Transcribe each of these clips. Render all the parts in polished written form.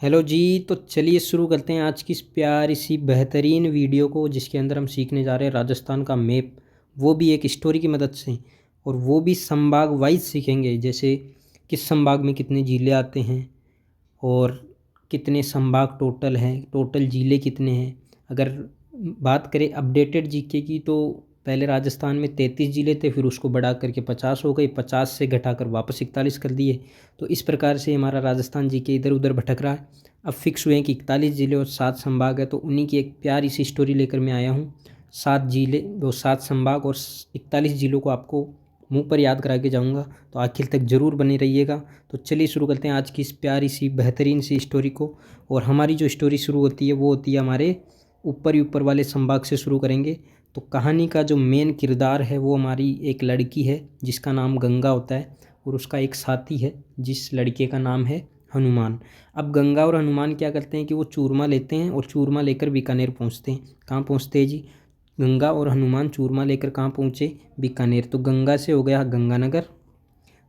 Hello जी। तो चलिए शुरू करते हैं आज की इस प्यारी सी बेहतरीन वीडियो को, जिसके अंदर हम सीखने जा रहे हैं राजस्थान का मैप, वो भी एक स्टोरी की मदद से। और वो भी संभाग वाइज सीखेंगे, जैसे किस संभाग में कितने ज़िले आते हैं और कितने संभाग टोटल हैं, टोटल ज़िले कितने हैं। अगर बात करें अपडेटेड जीके की, तो पहले राजस्थान में 33 ज़िले थे, फिर उसको बढ़ा करके 50 हो गए, 50 से घटाकर वापस 41 कर दिए। तो इस प्रकार से हमारा राजस्थान जीके इधर उधर भटक रहा है। अब फिक्स हुए हैं कि 41 ज़िले और 7 संभाग है, तो उन्हीं की एक प्यारी सी स्टोरी लेकर मैं आया हूँ। 7 ज़िले, वो 7 संभाग और 41 ज़िलों को आपको मुंह पर याद करा के जाऊँगा, तो आखिर तक ज़रूर बने रहिएगा। तो चलिए शुरू करते हैं आज की इस प्यारी सी बेहतरीन सी स्टोरी को। और हमारी जो स्टोरी शुरू होती है वो होती है हमारे ऊपर ही ऊपर वाले संभाग से शुरू करेंगे। तो कहानी का जो मेन किरदार है वो हमारी एक लड़की है जिसका नाम गंगा होता है, और उसका एक साथी है जिस लड़के का नाम है हनुमान। अब गंगा और हनुमान क्या करते हैं कि वो चूरमा लेते हैं और चूरमा लेकर बीकानेर पहुंचते हैं। कहाँ पहुंचते हैं जी? गंगा और हनुमान चूरमा लेकर कहाँ पहुँचे? बीकानेर। तो गंगा से हो गया गंगानगर,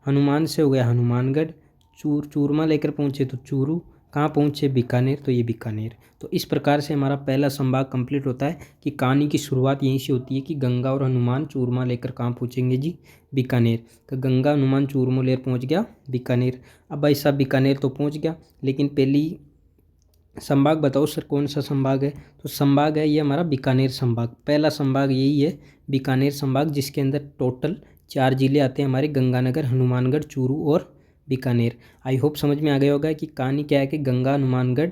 हनुमान से हो गया हनुमानगढ़, चूरमा लेकर पहुँचे तो चूरू, कहाँ पहुँचे? बीकानेर। तो ये बीकानेर। तो इस प्रकार से हमारा पहला संभाग कंप्लीट होता है कि कहानी की शुरुआत यहीं से होती है कि गंगा और हनुमान चूरमा लेकर कहाँ पहुँचेंगे जी? बीकानेर। तो गंगा हनुमान चूरमो लेकर पहुँच गया बीकानेर। अब भाई साहब बीकानेर तो पहुँच गया, लेकिन पहली संभाग बताओ सर कौन सा संभाग है? तो संभाग है ये हमारा बीकानेर संभाग। पहला संभाग यही है, बीकानेर संभाग, जिसके अंदर टोटल 4 जिले आते हैं हमारे, गंगानगर, हनुमानगढ़, चूरू और बीकानेर। आई होप समझ में आ गया होगा कि कहानी क्या है कि गंगा हनुमानगढ़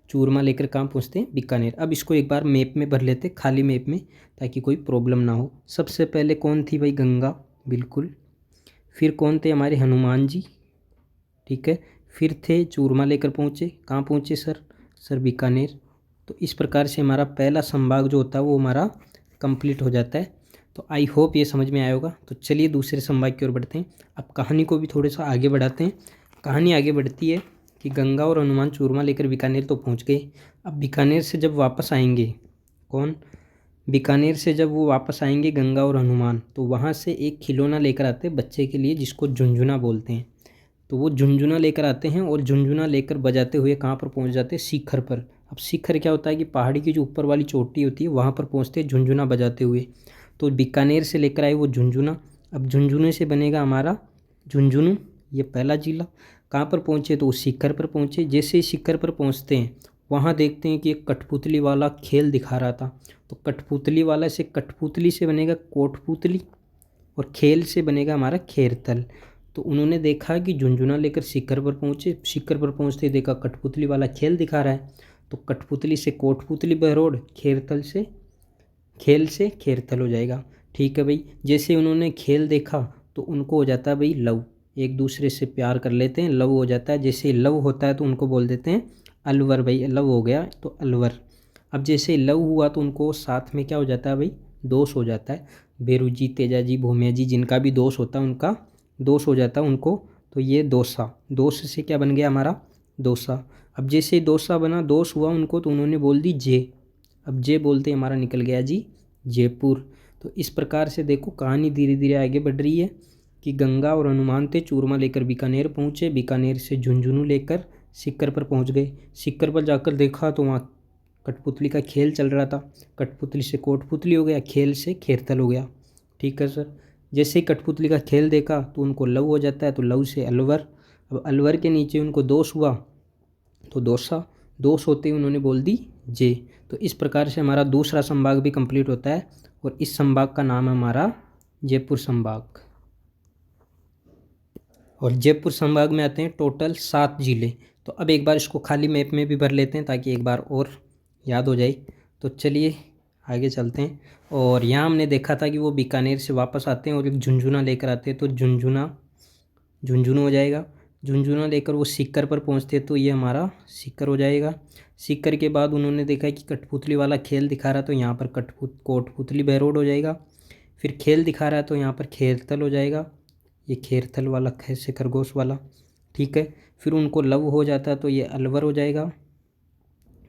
चूरमा लेकर कहाँ पहुँचते हैं? बीकानेर। अब इसको एक बार मैप में भर लेते, खाली मैप में, ताकि कोई प्रॉब्लम ना हो। सबसे पहले कौन थी भाई? गंगा, बिल्कुल। फिर कौन थे? हमारे हनुमान जी, ठीक है। फिर थे चूरमा लेकर पहुँचे, कहाँ पहुँचे सर? सर बीकानेर। तो इस प्रकार से हमारा पहला संभाग जो होता है वो हमारा कंप्लीट हो जाता है। तो आई होप ये समझ में आया होगा। तो चलिए दूसरे संभाग की ओर बढ़ते हैं। अब कहानी को भी थोड़ा सा आगे बढ़ाते हैं। कहानी आगे बढ़ती है कि गंगा और हनुमान चूरमा लेकर बीकानेर तो पहुँच गए। अब बीकानेर से जब वापस आएंगे, कौन? बीकानेर से जब वो वापस आएंगे गंगा और हनुमान, तो वहाँ से एक खिलौना लेकर आते हैं बच्चे के लिए, जिसको झुंझुना बोलते हैं। तो वो झुंझुना लेकर आते हैं और झुंझुना लेकर बजाते हुए कहाँ पर पहुँच जाते हैं? शिखर पर। अब शिखर क्या होता है कि पहाड़ी की जो ऊपर वाली चोटी होती है वहाँ पर पहुँचते हैं झुंझुना बजाते हुए। तो बीकानेर से लेकर आए वो झुंझुना। अब झुंझुने से बनेगा हमारा झुंझुनू, ये पहला जिला। कहाँ पर पहुँचे? तो उस शिखर पर पहुँचे। जैसे ही शिखर पर पहुँचते हैं, वहाँ देखते हैं कि एक कठपुतली वाला खेल दिखा रहा था। तो कठपुतली वाला से, कठपुतली से बनेगा कोटपुतली, और खेल से बनेगा हमारा खेरतल। तो उन्होंने देखा कि झुंझुना लेकर शिखर पर पहुँचे, शिखर पर पहुँचते देखा कठपुतली वाला खेल दिखा रहा है। तो कठपुतली से कोटपुतली बहरोड, खेरतल से, खेल से खेरतल हो जाएगा। ठीक है भाई। जैसे उन्होंने खेल देखा तो उनको हो जाता है भाई लव, एक दूसरे से प्यार कर लेते हैं, लव हो जाता है। जैसे लव होता है तो उनको बोल देते हैं अलवर, भाई लव हो गया तो अलवर। अब जैसे लव हुआ तो उनको साथ में क्या हो जाता है भाई? दोष हो जाता है। बेरू जी, तेजा जी, भूमिया जी, जिनका भी दोष होता है उनका दोष हो जाता है उनको। तो ये दोसा, दोष से क्या बन गया हमारा? दोसा। अब जैसे दोसा बना, दोष हुआ उनको, तो उन्होंने बोल दी जे। अब जे बोलते हमारा निकल गया जी जयपुर। तो इस प्रकार से देखो कहानी धीरे धीरे आगे बढ़ रही है कि गंगा और हनुमान थे, चूरमा लेकर बीकानेर पहुँचे, बीकानेर से झुंझुनू लेकर सिक्कर पर पहुँच गए। सिक्कर पर जाकर देखा तो वहाँ कठपुतली का खेल चल रहा था। कठपुतली से कोटपुतली हो गया, खेल से खेरतल हो गया। ठीक है सर। जैसे ही कठपुतली का खेल देखा तो उनको लव हो जाता है, तो लव से अलवर। अब अलवर के नीचे उनको दोष हुआ तो दोसा, दोष होते ही उन्होंने बोल दी जे। तो इस प्रकार से हमारा दूसरा संभाग भी कंप्लीट होता है, और इस संभाग का नाम है हमारा जयपुर संभाग। और जयपुर संभाग में आते हैं टोटल 7 जिले। तो अब एक बार इसको खाली मैप में भी भर लेते हैं ताकि एक बार और याद हो जाए। तो चलिए आगे चलते हैं। और यहाँ हमने देखा था कि वो बीकानेर से वापस आते हैं और एक झुंझुना लेकर आते हैं, तो झुंझुना झुंझुनू हो जाएगा। झुंझुना लेकर वो सीकर पर पहुँचते तो ये हमारा सीकर हो जाएगा। सीकर के बाद उन्होंने देखा कि कठपुतली वाला खेल दिखा रहा, तो यहाँ पर कोटपुतली बहरोड हो जाएगा। फिर खेल दिखा रहा है तो यहाँ पर खेरतल हो जाएगा, ये खेरतल वाला से खरगोश वाला। ठीक है। फिर उनको लव हो जाता है तो ये अलवर हो जाएगा।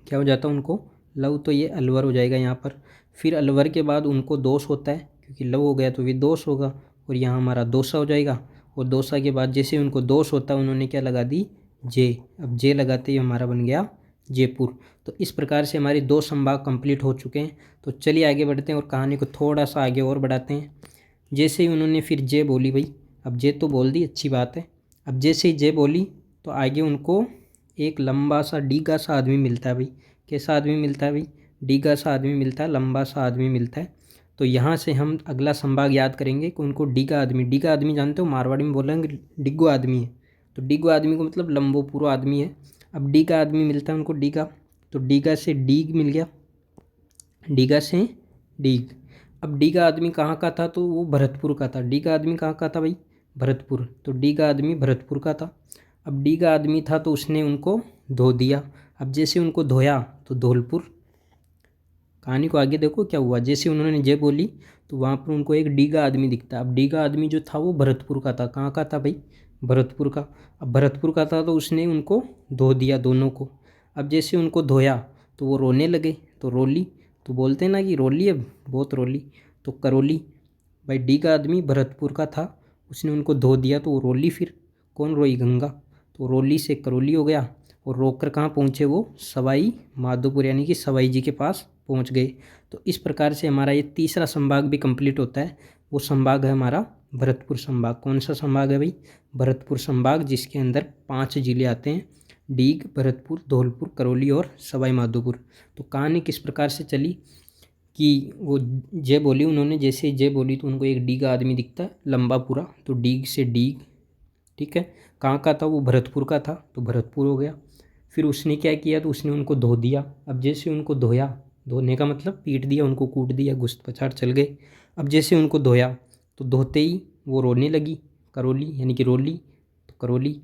क्या हो जाता है उनको? लव, तो ये अलवर हो जाएगा यहाँ पर। फिर अलवर के बाद उनको दोष होता है, क्योंकि लव हो गया तो ये दोष होगा, और यहाँ हमारा दोसा हो जाएगा। और दोसा के बाद जैसे उनको दोष होता है उन्होंने क्या लगा दी? जे। अब जे लगाते ही हमारा बन गया जयपुर। तो इस प्रकार से हमारे 2 संभाग कंप्लीट हो चुके हैं। तो चलिए आगे बढ़ते हैं और कहानी को थोड़ा सा आगे और बढ़ाते हैं। जैसे ही उन्होंने फिर जे बोली भाई, अब जे तो बोल दी, अच्छी बात है। अब जैसे ही जे बोली तो आगे उनको एक लंबा सा डीगा सा आदमी मिलता है भाई। कैसा आदमी मिलता है भाई? डीगा सा आदमी मिलता है, लंबा सा आदमी मिलता है। तो यहाँ से हम अगला संभाग याद करेंगे कि उनको डीगा आदमी जानते हो, मारवाड़ी में बोलेंगे डिग्गो आदमी है। तो डिग्गो आदमी को मतलब लंबो पूरा आदमी है। अब डीगा आदमी मिलता है उनको डीगा, तो डीगा से डीग मिल गया, डीगा से डीग। अब डीगा आदमी कहाँ का था? तो वो भरतपुर का था। डीगा आदमी कहाँ का था भाई? भरतपुर। तो डीगा आदमी भरतपुर का था। अब डीगा आदमी था तो उसने उनको धो दिया। अब जैसे उनको धोया तो धौलपुर। कहानी को आगे देखो क्या हुआ। जैसे उन्होंने जय बोली तो वहाँ पर उनको एक डीगा आदमी दिखता है। अब डीगा आदमी जो था वो भरतपुर का था। कहाँ का था भाई? भरतपुर का। अब भरतपुर का था तो उसने उनको धो दिया दोनों को। अब जैसे उनको धोया तो वो रोने लगे, तो रोली। तो बोलते हैं ना कि रोली है, बहुत रोली, तो करोली। भाई डीगा आदमी भरतपुर का था, उसने उनको धो दिया तो वो रोली। फिर कौन रोई? गंगा। तो रोली से करोली हो गया। और रोक कर कहाँ पहुँचे वो? सवाई माधोपुर, यानी कि सवाई जी के पास पहुँच गए। तो इस प्रकार से हमारा ये तीसरा संभाग भी कंप्लीट होता है। वो संभाग है हमारा भरतपुर संभाग। कौन सा संभाग है भाई? भरतपुर संभाग, जिसके अंदर 5 जिले आते हैं, डीग, भरतपुर, धौलपुर, करौली और सवाई माधोपुर। तो कहानी किस प्रकार से चली कि वो जय बोली उन्होंने, जैसे जय बोली तो उनको एक डीगा आदमी दिखता है, लंबा पूरा, तो डीग से डीग। ठीक है, कहाँ का था वो? भरतपुर का था, तो भरतपुर हो गया। फिर उसने क्या किया? तो उसने उनको धो दिया। अब जैसे उनको धोया, धोने का मतलब पीट दिया उनको, कूट दिया, गुस्त पछाड़ चल गए। अब जैसे उनको धोया तो धोते ही वो रोने लगी, करोली यानी कि रोली, तो करोली।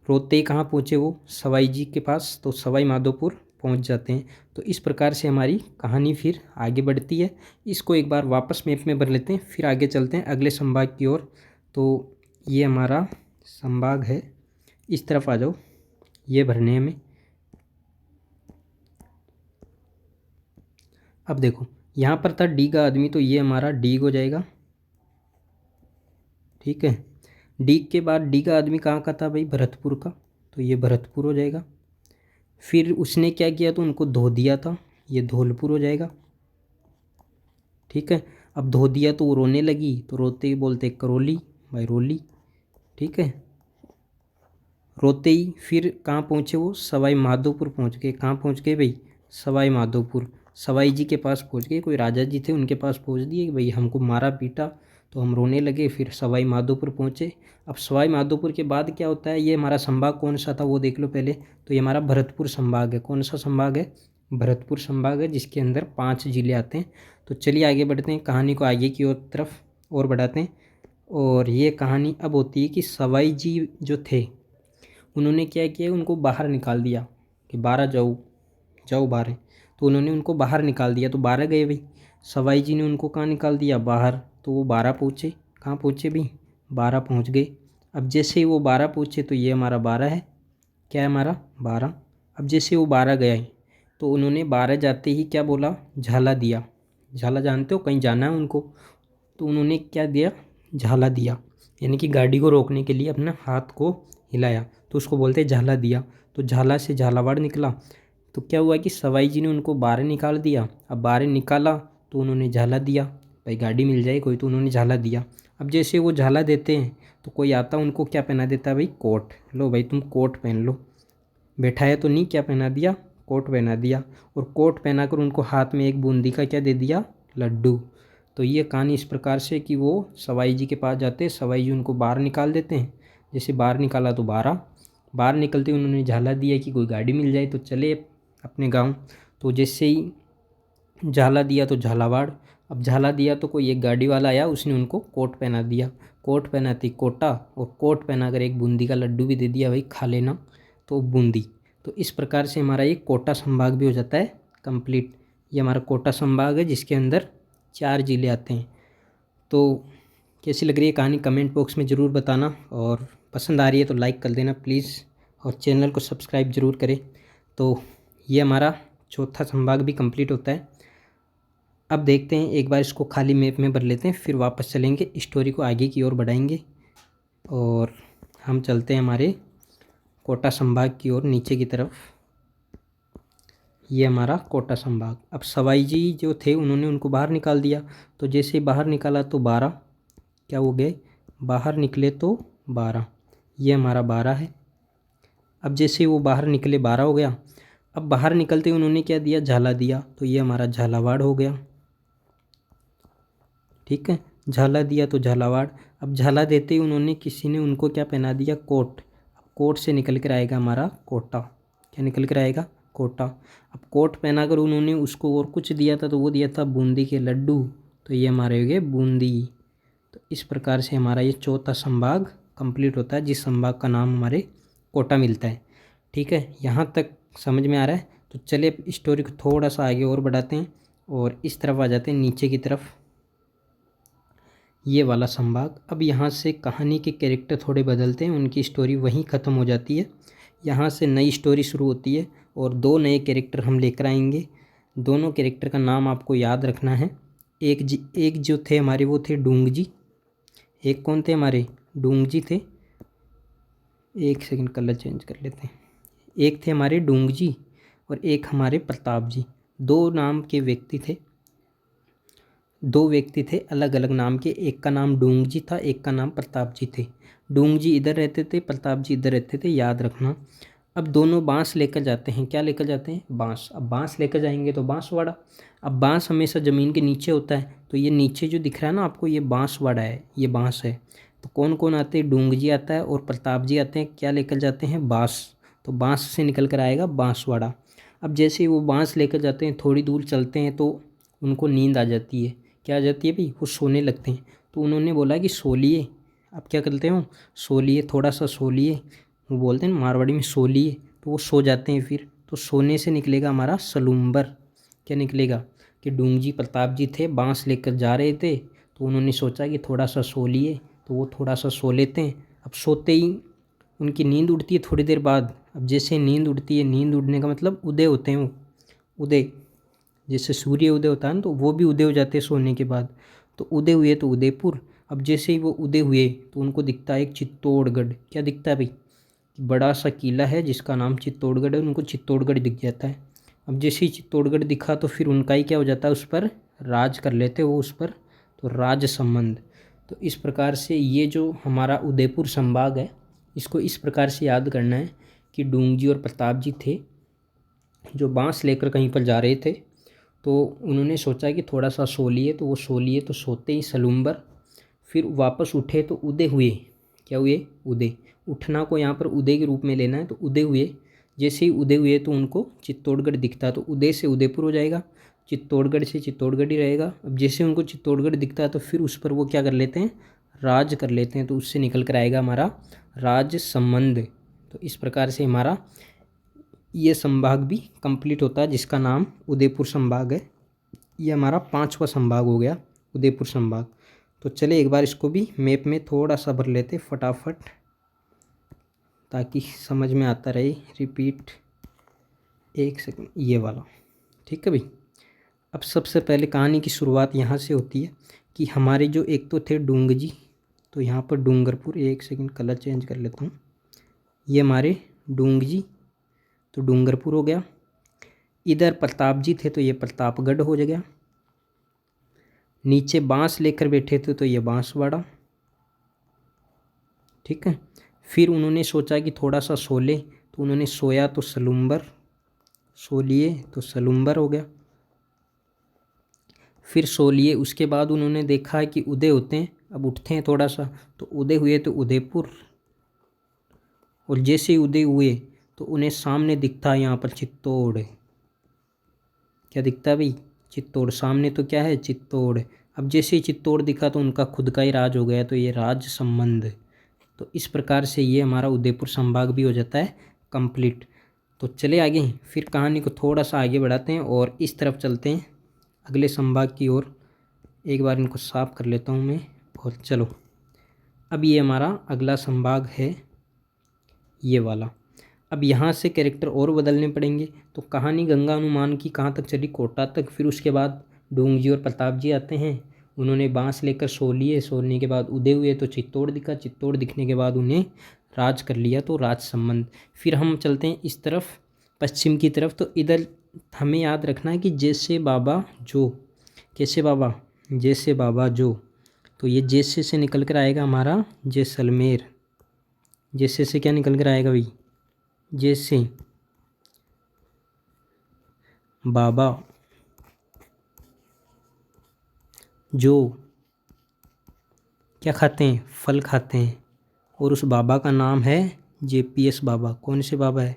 रोते ही कहाँ पहुँचे वो? सवाई जी के पास, तो सवाई माधोपुर पहुँच जाते हैं। तो इस प्रकार से हमारी कहानी फिर आगे बढ़ती है। इसको एक बार वापस मैप में भर लेते हैं, फिर आगे चलते हैं अगले संभाग की ओर। तो ये हमारा संभाग है, इस तरफ आ जाओ, ये भरने में। अब देखो यहाँ पर था डीगा आदमी, तो ये हमारा डीग हो जाएगा। ठीक है, डीग के बाद डीगा आदमी कहाँ का था भाई? भरतपुर का, तो ये भरतपुर हो जाएगा। फिर उसने क्या किया? तो उनको धो दिया था, ये धौलपुर हो जाएगा। ठीक है, अब धो दिया तो वो रोने लगी, तो रोते ही बोलते करोली, भाई रोली। ठीक है, रोते ही फिर कहाँ पहुँचे वो? सवाई माधोपुर पहुँच गए। कहाँ पहुँच गए भाई? सवाई माधोपुर। सवाई जी के पास पहुँच गए, कोई राजा जी थे उनके पास पहुँच दिए कि भाई हमको मारा पीटा, तो हम रोने लगे। फिर सवाई माधोपुर पहुँचे। अब सवाई माधोपुर के बाद क्या होता है? ये हमारा संभाग कौन सा था वो देख लो पहले। तो ये हमारा भरतपुर संभाग है। कौन सा संभाग है? भरतपुर संभाग है, जिसके अंदर 5 जिले आते हैं। तो चलिए आगे बढ़ते हैं, कहानी को आगे की ओर तरफ और बढ़ाते हैं। और ये कहानी अब होती है कि सवाई जी जो थे उन्होंने क्या किया? उनको बाहर निकाल दिया कि 12 जाओ, जाओ बाहर। तो उन्होंने उनको बाहर निकाल दिया, तो 12 गए भाई। सवाई जी ने उनको कहाँ निकाल दिया? बाहर। तो वो 12 पहुँचे। कहाँ पहुँचे भाई? 12 पहुँच गए। अब जैसे ही वो 12 पहुँचे तो ये हमारा 12 है। क्या है हमारा? 12। अब जैसे वो 12 गए तो उन्होंने 12 जाते ही क्या बोला? झाला दिया। झाला जानते हो, कहीं जाना है उनको, तो उन्होंने क्या दिया? झाला दिया, यानी कि गाड़ी को रोकने के लिए अपना हाथ को हिलाया, तो उसको बोलते हैं झाला दिया। तो झाला से झालावाड़ निकला। तो क्या हुआ कि सवाई जी ने उनको 12 निकाल दिया। अब 12 निकाला तो उन्होंने झाला दिया, भाई गाड़ी मिल जाए कोई, तो उन्होंने झाला दिया। अब जैसे वो झाला देते हैं तो कोई आता उनको क्या पहना देता है भाई? कोट। लो भाई तुम कोट पहन लो। बैठाया तो नहीं, क्या पहना दिया? कोट पहना दिया। और कोट पहना कर उनको हाथ में एक बूंदी का क्या दे दिया? लड्डू। तो ये कहानी इस प्रकार से कि वो सवाई जी के पास जाते हैं, सवाई जी उनको बाहर निकाल देते हैं। जैसे बाहर निकाला तो 12, बाहर निकलते उन्होंने झाला दिया कि कोई गाड़ी मिल जाए तो चले अपने गांव। तो जैसे ही झाला दिया तो झालावाड़। अब झाला दिया तो कोई एक गाड़ी वाला आया, उसने उनको कोट पहना दिया। कोट पहनाती कोटा, और कोट पहना कर एक बूंदी का लड्डू भी दे दिया, भाई खा लेना, तो बूंदी। तो इस प्रकार से हमारा ये कोटा संभाग भी हो जाता है कंप्लीट। ये हमारा कोटा संभाग है, जिसके अंदर 4 जिले आते हैं। तो कैसी लग रही है कहानी? कमेंट बॉक्स में ज़रूर बताना, और पसंद आ रही है तो लाइक कर देना प्लीज़, और चैनल को सब्सक्राइब ज़रूर करें। तो ये हमारा चौथा संभाग भी कंप्लीट होता है। अब देखते हैं, एक बार इसको खाली मैप में भर लेते हैं, फिर वापस चलेंगे, स्टोरी को आगे की ओर बढ़ाएंगे। और हम चलते हैं हमारे कोटा संभाग की ओर नीचे की तरफ। ये हमारा कोटा संभाग। अब सवाई जी जो थे उन्होंने उनको बाहर निकाल दिया, तो जैसे बाहर निकाला तो 12 क्या हो गए, बाहर निकले तो 12, ये हमारा 12 है। अब जैसे वो बाहर निकले 12 हो गया। अब बाहर निकलते उन्होंने क्या दिया, झाला दिया, तो ये हमारा झालावाड़ हो गया। ठीक है, झाला दिया तो झालावाड़। अब झाला देते ही उन्होंने किसी ने उनको क्या पहना दिया, कोट। अब कोट से निकल कर आएगा हमारा कोटा। क्या निकल कर आएगा, कोटा। अब कोट पहना कर उन्होंने उसको और कुछ दिया था, तो वो दिया था बूंदी के लड्डू, तो ये हमारे हो गए बूंदी। तो इस प्रकार से हमारा ये चौथा संभाग कंप्लीट होता है, जिस संभाग का नाम हमारे कोटा मिलता है। ठीक है, यहाँ तक समझ में आ रहा है। तो चलिए स्टोरी को थोड़ा सा आगे और बढ़ाते हैं और इस तरफ आ जाते हैं, नीचे की तरफ, ये वाला संभाग। अब यहाँ से कहानी के कैरेक्टर थोड़े बदलते हैं, उनकी स्टोरी वहीं ख़त्म हो जाती है। यहाँ से नई स्टोरी शुरू होती है और 2 नए कैरेक्टर हम लेकर आएंगे। दोनों कैरेक्टर का नाम आपको याद रखना है। एक जो थे हमारे वो थे डूंग जी। एक कौन थे हमारे, डूंग जी थे। एक सेकंड कलर चेंज कर लेते हैं। एक थे हमारे डूंग जी और एक हमारे प्रताप जी। 2 नाम के व्यक्ति थे, 2 व्यक्ति थे अलग अलग नाम के। एक का नाम डूंग जी था, एक का नाम प्रताप जी थे। डूंग जी इधर रहते थे, प्रताप जी इधर रहते थे, याद रखना। अब दोनों बांस लेकर जाते हैं। क्या लेकर जाते हैं, बांस। अब बांस लेकर जाएंगे तो बांसवाड़ा। अब बांस हमेशा ज़मीन के नीचे होता है, तो ये नीचे जो दिख रहा है ना आपको, ये बांसवाड़ा है, ये बांस है। तो कौन कौन आते हैं, डूंग जी आता है और प्रताप जी आते हैं। क्या लेकर जाते हैं, बांस। तो बांस से निकल कर आएगा बांसवाड़ा। अब जैसे ही वो बांस लेकर जाते हैं, थोड़ी दूर चलते हैं तो उनको नींद आ जाती है। क्या आ जाती है भाई, वो सोने लगते हैं। तो उन्होंने बोला कि सो लिए। अब क्या करते हो, सो लिए, थोड़ा सा सो लिए। वो बोलते हैं मारवाड़ी में सो लिए, तो वो सो जाते हैं फिर। तो सोने से निकलेगा हमारा सलूम्बर। क्या निकलेगा कि डूंग जी प्रताप जी थे, बांस लेकर जा रहे थे, तो उन्होंने सोचा कि थोड़ा सा सो लिए, तो वो थोड़ा सा सो लेते हैं। अब सोते ही उनकी नींद उड़ती है थोड़ी देर बाद। अब जैसे नींद उड़ती है, नींद उड़ने का मतलब उदय होते हैं वो, उदय, जैसे सूर्य उदय होता है ना, तो वो भी उदय हो जाते हैं सोने के बाद। तो उदय हुए तो उदयपुर। अब जैसे ही वो उदय हुए तो उनको दिखता है एक चित्तौड़गढ़। क्या दिखता है भाई, बड़ा सा किला है जिसका नाम चित्तौड़गढ़ है, उनको चित्तौड़गढ़ दिख जाता है। अब जैसे ही चित्तौड़गढ़ दिखा तो फिर उनका ही क्या हो जाता है, उस पर राज कर लेते वो उस पर, तो राज संबंध। तो इस प्रकार से ये जो हमारा उदयपुर संभाग है, इसको इस प्रकार से याद करना है कि डूंग जी और प्रताप जी थे जो बांस लेकर कहीं पर जा रहे थे। तो उन्होंने सोचा कि थोड़ा सा सो लिए, तो वो सो लिए, तो सोते ही सलूम्बर। फिर वापस उठे तो उदय हुए। क्या हुए, उदय। उठना को यहाँ पर उदय के रूप में लेना है, तो उदय हुए। जैसे ही उदय हुए तो उनको चित्तौड़गढ़ दिखता, तो उदय से उदयपुर हो जाएगा, चित्तौड़गढ़ से चित्तौड़गढ़ ही रहेगा। अब जैसे उनको चित्तौड़गढ़ दिखता है तो फिर उस पर वो क्या कर लेते हैं, राज कर लेते हैं, तो उससे निकल कर आएगा हमारा राज संबंध। तो इस प्रकार से हमारा ये संभाग भी कंप्लीट होता है, जिसका नाम उदयपुर संभाग है। ये हमारा 5वां संभाग हो गया, उदयपुर संभाग। तो चले एक बार इसको भी मैप में थोड़ा सा भर लेते फटाफट, ताकि समझ में आता रहे। रिपीट, एक सेकंड, ये वाला। ठीक है भाई। अब सबसे पहले कहानी की शुरुआत यहाँ से होती है कि हमारे जो एक तो थे डूंग जी, तो यहाँ पर डूंगरपुर, एक सेकंड कलर चेंज कर लेता हूँ। ये हमारे डूंग जी, तो डूंगरपुर हो गया। इधर प्रताप जी थे तो ये प्रतापगढ़ हो गया। नीचे बांस लेकर बैठे थे तो ये बांसवाड़ा। ठीक है। फिर उन्होंने सोचा कि थोड़ा सा सो ले, तो उन्होंने सोया तो सलूम्बर, सो लिए तो सलूम्बर हो गया। फिर सो लिए, उसके बाद उन्होंने देखा कि उदय होते हैं, अब उठते हैं थोड़ा सा, तो उदय हुए तो उदयपुर। और जैसे ही उदय हुए तो उन्हें सामने दिखता है यहाँ पर चित्तौड़। क्या दिखता है भाई, चित्तौड़। सामने तो क्या है, चित्तौड़। अब जैसे ही चित्तौड़ दिखा तो उनका खुद का ही राज हो गया, तो ये राज संबंध। तो इस प्रकार से ये हमारा उदयपुर संभाग भी हो जाता है कंप्लीट। तो चले आगे, फिर कहानी को थोड़ा सा आगे बढ़ाते हैं और इस तरफ चलते हैं अगले संभाग की ओर। एक बार इनको साफ कर लेता हूँ मैं, और चलो। अब ये हमारा अगला संभाग है, ये वाला। अब यहाँ से कैरेक्टर और बदलने पड़ेंगे। तो कहानी गंगा हनुमान की कहाँ तक चली, कोटा तक। फिर उसके बाद डूंग जी और प्रताप जी आते हैं, उन्होंने बांस लेकर सो लिए, सोने के बाद उदय हुए तो चित्तौड़ दिखा, चित्तौड़ दिखने के बाद उन्हें राज कर लिया, तो राज संबंध। फिर हम चलते हैं इस तरफ पश्चिम की तरफ, तो इधर हमें याद रखना है कि जैसे बाबा जो, कैसे बाबा, जैसे बाबा जो, तो ये जैसे से निकल कर आएगा हमारा जैसलमेर। जैसे से क्या निकल कर आएगा भाई, जैसे बाबा जो क्या खाते हैं, फल खाते हैं, और उस बाबा का नाम है जेपीएस बाबा। कौन से बाबा है,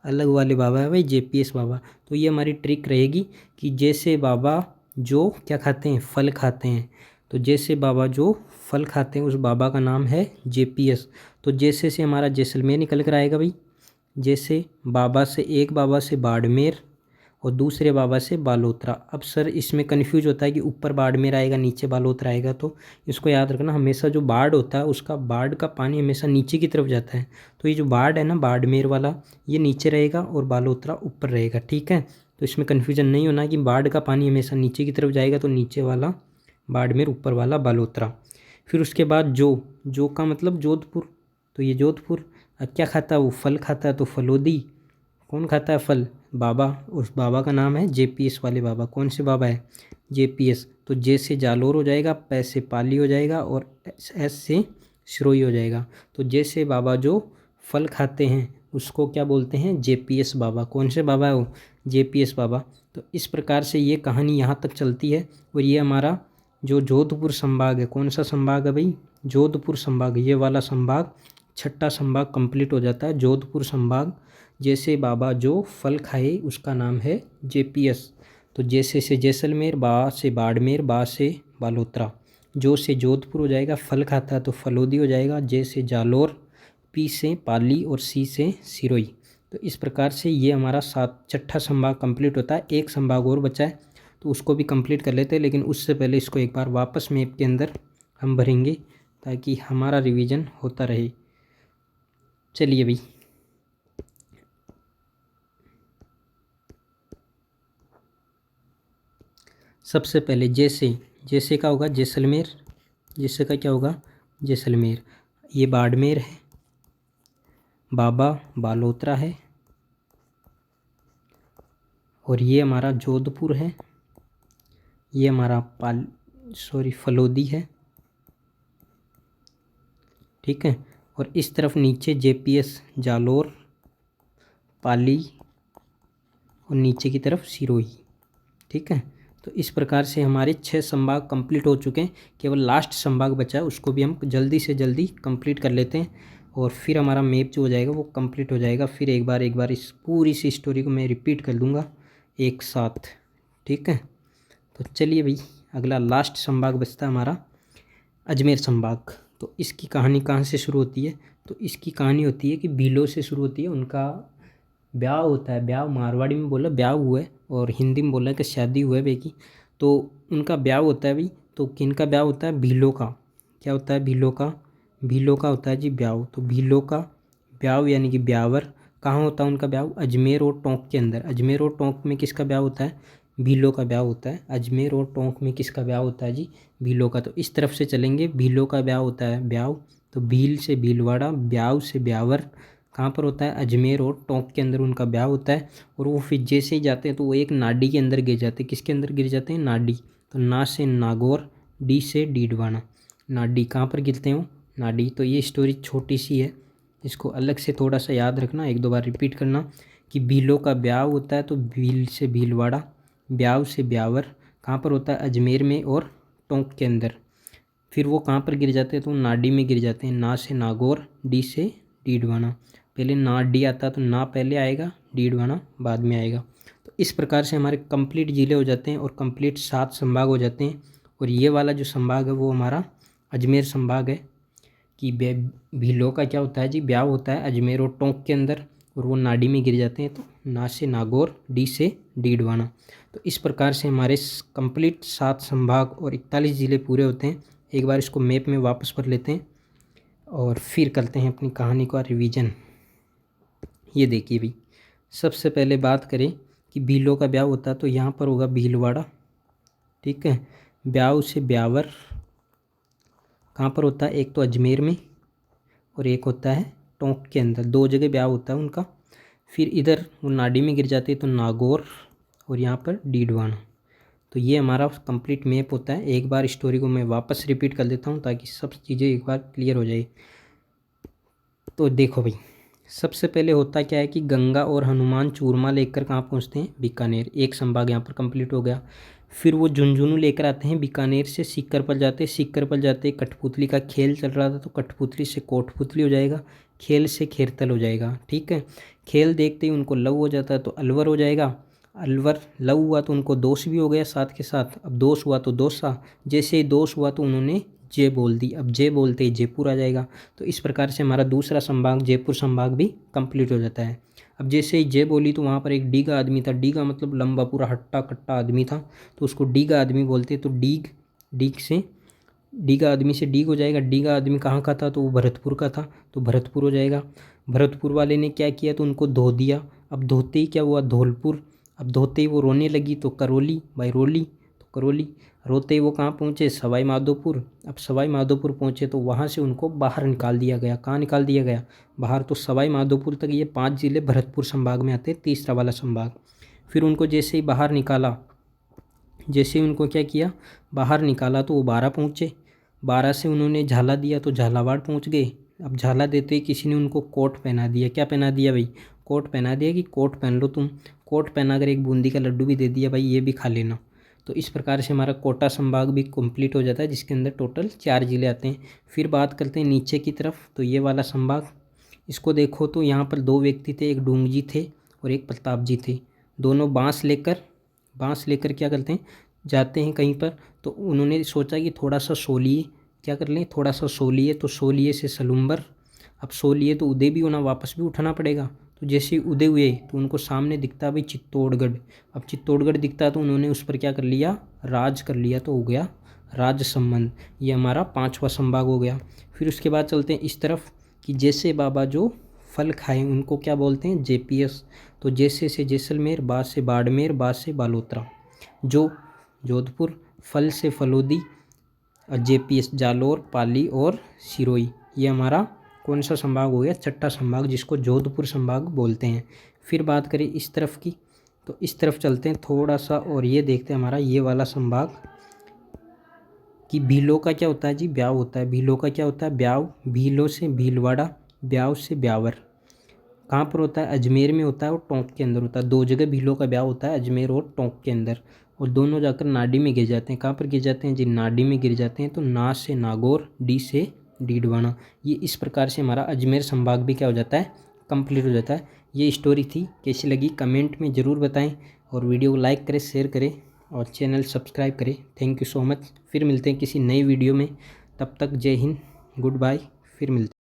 अलग वाले बाबा है भाई, जेपीएस बाबा। तो ये हमारी ट्रिक रहेगी कि जैसे बाबा जो क्या खाते हैं, फल खाते हैं, तो जैसे बाबा जो फल खाते हैं उस बाबा का नाम है जेपीएस। तो जैसे से हमारा जैसलमेर निकल कर आएगा भाई, जैसे बाबा से, एक बाबा से बाड़मेर और दूसरे बाबा से बालोतरा। अब सर इसमें कन्फ्यूज होता है कि ऊपर बाड़मेर आएगा नीचे बालोतरा आएगा, तो इसको याद रखना, हमेशा जो बाढ़ होता है उसका, बाढ़ का पानी हमेशा नीचे की तरफ जाता है। तो ये जो बाढ़ है ना, बाड़मेर वाला, ये नीचे रहेगा और बालोतरा ऊपर रहेगा, ठीक है। तो इसमें कन्फ्यूजन नहीं होना कि बाढ़ का पानी हमेशा नीचे की तरफ जाएगा, तो नीचे वाला बाड़मेर, ऊपर वाला बालोतरा। फिर उसके बाद जो का मतलब जोधपुर, तो ये जोधपुर। अब क्या खाता है वो, फल खाता है, तो फलोदी। कौन खाता है फल, बाबा, उस बाबा का नाम है जेपीएस वाले बाबा। कौन से बाबा है, जेपीएस। तो जे से जालोर हो जाएगा, पै से पाली हो जाएगा, और एस से सिरोही हो जाएगा। तो जैसे बाबा जो फल खाते हैं उसको क्या बोलते हैं, जेपीएस बाबा। कौन से बाबा है वो, जेपीएस बाबा। तो इस प्रकार से ये कहानी यहाँ तक चलती है। और ये हमारा जो जोधपुर संभाग है, कौन सा संभाग है भाई, जोधपुर संभाग, ये वाला संभाग, छठा संभाग कंप्लीट हो जाता है, जोधपुर संभाग। जैसे बाबा जो फल खाए उसका नाम है जेपीएस। तो जैसे से जैसलमेर, बा से बाड़मेर, बा से बालोतरा, जो से जोधपुर हो जाएगा, फल खाता है तो फलोदी हो जाएगा, जे से जालोर, पी से पाली और सी से सिरोही। तो इस प्रकार से ये हमारा छठा संभाग कंप्लीट होता है। एक संभाग और बचा है तो उसको भी कंप्लीट कर लेते हैं, लेकिन उससे पहले इसको एक बार वापस मैप के अंदर हम भरेंगे ताकि हमारा रिवीजन होता रहे। चलिए भाई, सबसे पहले जैसे का होगा जैसलमेर, जैसे का क्या होगा, जैसलमेर। ये बाड़मेर है, बाबा बालोतरा है, और ये हमारा जोधपुर है, ये हमारा फलोदी है, ठीक है। और इस तरफ नीचे जेपीएस जालोर, पाली, और नीचे की तरफ सिरोही, ठीक है। तो इस प्रकार से हमारे 6 संभाग कंप्लीट हो चुके हैं। केवल लास्ट संभाग बचा है, उसको भी हम जल्दी से जल्दी कंप्लीट कर लेते हैं, और फिर हमारा मैप जो हो जाएगा वो कंप्लीट हो जाएगा। फिर एक बार इस पूरी सी स्टोरी को मैं रिपीट कर दूँगा एक साथ, ठीक है। तो चलिए भाई, अगला लास्ट संभाग बचता है हमारा अजमेर संभाग। तो इसकी कहानी कहाँ से शुरू होती है, तो इसकी कहानी होती है कि भीलों से शुरू होती है। उनका ब्याह होता है, ब्याह मारवाड़ी में बोला ब्याह हुआ है, और हिंदी में बोला कि शादी हुआ है बेकी। तो उनका ब्याह होता है भाई। तो किन का ब्याह होता है, भीलों का। क्या होता है, भीलों का, भीलों का होता है जी ब्याह। तो भीलों का ब्याह यानी कि ब्यावर। कहाँ होता है उनका ब्याह, अजमेर और टोंक के अंदर। अजमेर और टोंक में किसका ब्याह होता है, भीलों का ब्याह होता है। अजमेर और टोंक में किसका ब्याह होता है जी, भीलों का। तो इस तरफ से चलेंगे, भीलों का ब्याह होता है ब्याह। तो भील से भीलवाड़ा, ब्याह से ब्यावर, कहाँ पर होता है, अजमेर और टोंक के अंदर उनका ब्याह होता है। और वो फिर जैसे ही जाते हैं तो वो एक नाडी के अंदर गिर जाते हैं। किसके अंदर गिर जाते हैं, नाडी। तो ना से नागौर, डी से डीडवाना, नाडी। कहाँ पर गिरते हैं वो, नाडी। तो ये स्टोरी छोटी सी है, इसको अलग से थोड़ा सा याद रखना, एक दो बार रिपीट करना कि भीलों का ब्याह होता है तो भील से भीलवाड़ा, ब्याह से ब्यावर, कहाँ पर होता है, अजमेर में और टोंक के अंदर। फिर वो कहाँ पर गिर जाते हैं, तो नाडी में गिर जाते हैं। ना से नागौर, डी से डीडवाना। पहले ना डी आता तो ना पहले आएगा, डीडवाना बाद में आएगा। तो इस प्रकार से हमारे कंप्लीट जिले हो जाते हैं और कंप्लीट 7 संभाग हो जाते हैं। और ये वाला जो संभाग है वो हमारा अजमेर संभाग है। कि भीलों का क्या होता है जी, ब्याह होता है अजमेर और टोंक के अंदर, और वो नाडी में गिर जाते हैं। तो ना से नागौर, डी से डीडवाना। तो इस प्रकार से हमारे कंप्लीट 7 संभाग और 41 ज़िले पूरे होते हैं। एक बार इसको मैप में वापस पढ़ लेते हैं और फिर करते हैं अपनी कहानी का रिवीजन। ये देखिए भाई, सबसे पहले बात करें कि भीलों का ब्याह होता है तो यहाँ पर होगा भीलवाड़ा, ठीक है। ब्याह से ब्यावर कहाँ पर होता है, एक तो अजमेर में और एक होता है टोंक के अंदर, 2 जगह ब्याह होता है उनका। फिर इधर वो नाडी में गिर जाते हैं तो नागौर, और यहाँ पर डीडवाना। तो ये हमारा कंप्लीट मैप होता है। एक बार स्टोरी को मैं वापस रिपीट कर देता हूँ ताकि सब चीज़ें एक बार क्लियर हो जाए। तो देखो भाई, सबसे पहले होता क्या है कि गंगा और हनुमान चूरमा लेकर कहाँ पहुँचते हैं, बीकानेर। एक संभाग यहाँ पर कंप्लीट हो गया। फिर वो झुंझुनू लेकर आते हैं, बीकानेर से सिक्करपल जाते हैं, सिक्करपल जाते कठपुतली का खेल चल रहा था तो कठपुतली से कोटपुतली हो जाएगा, खेल से खेरतल हो जाएगा। ठीक है, खेल देखते ही उनको लव हो जाता है तो अलवर हो जाएगा, अलवर लव हुआ तो उनको दोष भी हो गया साथ के साथ। अब दोष हुआ तो दोसा, जैसे ही दोष हुआ तो उन्होंने जय बोल दी, अब जय बोलते ही जयपुर आ जाएगा। तो इस प्रकार से हमारा दूसरा संभाग जयपुर संभाग भी कंप्लीट हो जाता है। अब जैसे ही जय बोली तो वहाँ पर एक डीगा आदमी था, डीगा मतलब लंबा पूरा हट्टा कट्टा आदमी था, तो उसको डीगा आदमी बोलते। तो डीग से डीगा आदमी से डीग हो जाएगा। डीगा आदमी कहाँ का था, तो वो भरतपुर का था, तो भरतपुर हो जाएगा। भरतपुर वाले ने क्या किया, तो उनको धो दिया। अब धोते ही क्या हुआ, धौलपुर। अब धोते ही वो रोने लगी तो करौली, भाई रोली तो करौली। रोते ही वो कहाँ पहुँचे, सवाई माधोपुर। अब सवाई माधोपुर पहुँचे तो वहाँ से उनको बाहर निकाल दिया गया। कहाँ निकाल दिया गया, बाहर। तो सवाई माधोपुर तक ये 5 जिले भरतपुर संभाग में आते हैं, तीसरा वाला संभाग। फिर उनको जैसे ही बाहर निकाला, जैसे ही उनको क्या किया, बाहर निकाला तो वो 12 पहुँचे। 12 से उन्होंने झाला दिया तो झालावाड़ पहुँच गए। अब झाला देते ही किसी ने उनको कोट पहना दिया। क्या पहना दिया भाई, कोट पहना दिया कि कोट पहन लो तुम। कोट पहना कर एक बूंदी का लड्डू भी दे दिया, भाई ये भी खा लेना। तो इस प्रकार से हमारा कोटा संभाग भी कंप्लीट हो जाता है, जिसके अंदर टोटल 4 जिले आते हैं। फिर बात करते हैं नीचे की तरफ, तो ये वाला संभाग, इसको देखो तो यहाँ पर 2 व्यक्ति थे, एक डूंग जी थे और एक प्रताप जी थे। दोनों बाँस लेकर क्या करते हैं, जाते हैं कहीं पर। तो उन्होंने सोचा कि थोड़ा सा सोलिए, क्या कर लें, थोड़ा सा सोलिए। तो सोलिए से सलुम्बर, अब सोलिए तो उदय भी होना, वापस भी उठाना पड़ेगा। तो जैसे ही उदय हुए तो उनको सामने दिखता भाई चित्तौड़गढ़। अब चित्तौड़गढ़ दिखता तो उन्होंने उस पर क्या कर लिया, राज कर लिया, तो हो गया राज संबंध। ये हमारा 5वां संभाग हो गया। फिर उसके बाद चलते हैं इस तरफ कि जैसे बाबा जो फल खाए उनको क्या बोलते हैं, JPS। तो जैसे से जैसलमेर, बाद से बाड़मेर, बाद से बालोतरा। जो जोधपुर, फल से फलोदी, JPS जालोर, पाली और सिरोही। ये हमारा कौन सा संभाग हो गया, 6ठा संभाग, जिसको जोधपुर संभाग बोलते हैं। फिर बात करें इस तरफ की, तो इस तरफ चलते हैं थोड़ा सा और ये देखते हैं हमारा ये वाला संभाग कि भीलों का क्या होता है जी, ब्याव होता है। भीलों का क्या होता है, ब्याव। भीलों से भीलवाड़ा, ब्याव से ब्यावर। कहाँ पर होता है, अजमेर में होता है और टोंक के अंदर होता है। 2 जगह भीलों का ब्याह होता है, अजमेर और टोंक के अंदर, और दोनों जाकर नाडी में गिर जाते हैं। कहाँ पर गिर जाते हैं जी, नाडी में गिर जाते हैं। तो ना से नागौर, डी से डीडवाना। ये इस प्रकार से हमारा अजमेर संभाग भी क्या हो जाता है, कंप्लीट हो जाता है। ये स्टोरी थी, कैसी लगी कमेंट में ज़रूर बताएं, और वीडियो को लाइक करें, शेयर करें और चैनल सब्सक्राइब करें। Thank you so much. फिर मिलते हैं किसी नई वीडियो में, तब तक जय हिंद, गुड बाय, फिर मिलते हैं।